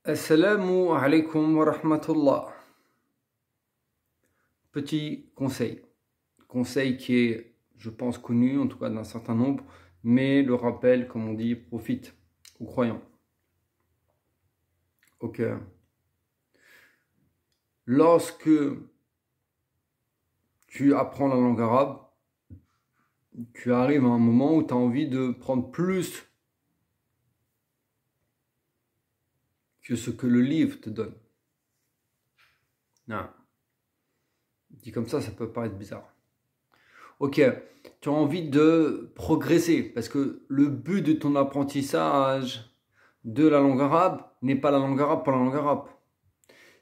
Assalamu alaikum wa rahmatullah. Petit conseil qui est, je pense, connu, en tout cas d'un certain nombre, mais le rappel, comme on dit, profite aux croyants. Ok. Lorsque tu apprends la langue arabe, tu arrives à un moment où tu as envie de prendre plus que ce que le livre te donne. Non. Dit comme ça peut paraître bizarre. Ok, tu as envie de progresser parce que le but de ton apprentissage de la langue arabe n'est pas la langue arabe pour la langue arabe.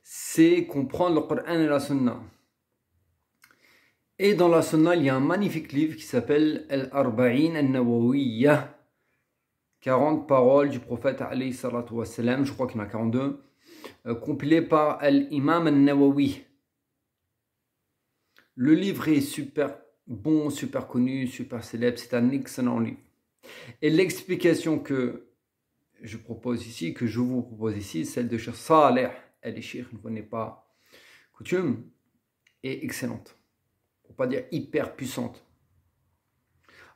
C'est comprendre le Coran et la Sunna. Et dans la Sunna, il y a un magnifique livre qui s'appelle Al-Arba'in Al-Nawawiyya. 40 paroles du prophète alayhi salatu wassalam, je crois qu'il y en a 42, compilé par Al-Imam Al-Nawawi. Le livre est super bon, super connu, super célèbre, c'est un excellent livre. Et l'explication que je vous propose ici, celle de Cheikh Saleh al-Cheikh, ne connaît pas coutume, est excellente, pour pas dire hyper puissante.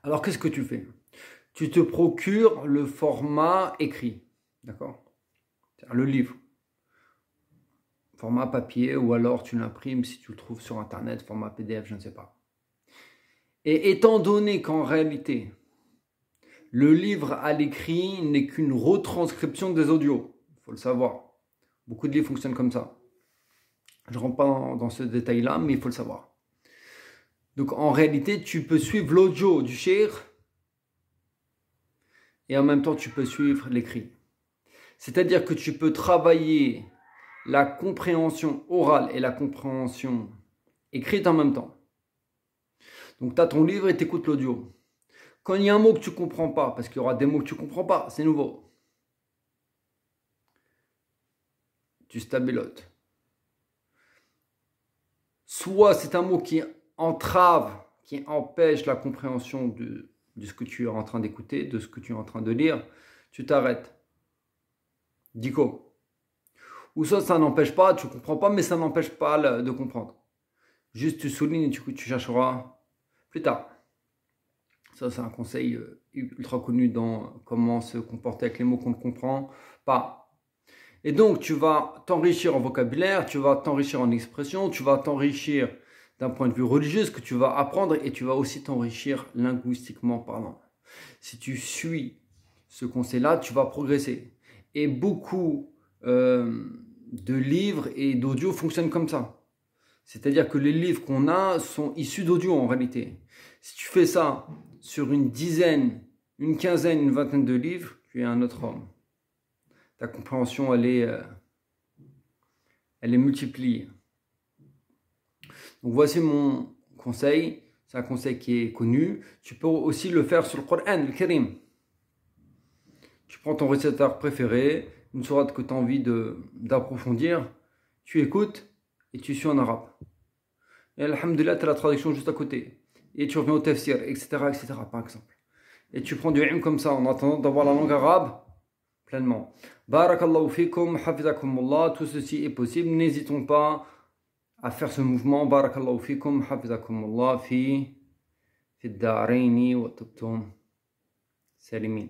Alors qu'est-ce que tu fais? Tu te procures le format écrit, d'accord? Le livre, format papier, ou alors tu l'imprimes si tu le trouves sur internet, format PDF, je ne sais pas. Et étant donné qu'en réalité, le livre à l'écrit n'est qu'une retranscription des audios, il faut le savoir. Beaucoup de livres fonctionnent comme ça. Je ne rentre pas dans ce détail-là, mais il faut le savoir. Donc en réalité, tu peux suivre l'audio du cheikh et en même temps, tu peux suivre l'écrit. C'est-à-dire que tu peux travailler la compréhension orale et la compréhension écrite en même temps. Donc tu as ton livre et tu écoutes l'audio. Quand il y a un mot que tu ne comprends pas, parce qu'il y aura des mots que tu ne comprends pas, c'est nouveau, tu stabilotes. Soit c'est un mot qui entrave, qui empêche la compréhension de ce que tu es en train d'écouter, de ce que tu es en train de lire, tu t'arrêtes. Dico. Ou soit ça n'empêche pas, tu ne comprends pas, mais ça n'empêche pas de comprendre. Juste tu soulignes et tu chercheras plus tard. Ça, c'est un conseil ultra connu dans comment se comporter avec les mots qu'on ne comprend pas. Et donc, tu vas t'enrichir en vocabulaire, tu vas t'enrichir en expression, tu vas t'enrichir d'un point de vue religieux, ce que tu vas apprendre, et tu vas aussi t'enrichir linguistiquement parlant. Si tu suis ce conseil-là, tu vas progresser. Et beaucoup de livres et d'audio fonctionnent comme ça. C'est-à-dire que les livres qu'on a sont issus d'audio en réalité. Si tu fais ça sur une dizaine, une quinzaine, une vingtaine de livres, tu es un autre homme. Ta compréhension, elle est multipliée. Donc voici mon conseil. C'est un conseil qui est connu. Tu peux aussi le faire sur le Coran, le Karim. Tu prends ton récitateur préféré, une sourate que tu as envie d'approfondir, tu écoutes et tu suis en arabe. Et alhamdoulilah, tu as la traduction juste à côté. Et tu reviens au tafsir, etc., par exemple. Et tu prends du ilm comme ça, en attendant d'avoir la langue arabe pleinement. Barakallahu fikum, hafizakumullah, tout ceci est possible. N'hésitons pas à faire ce mouvement. Barakallahu fikum, hafizakumullah, fi ad-daraini wa tubtum salimin.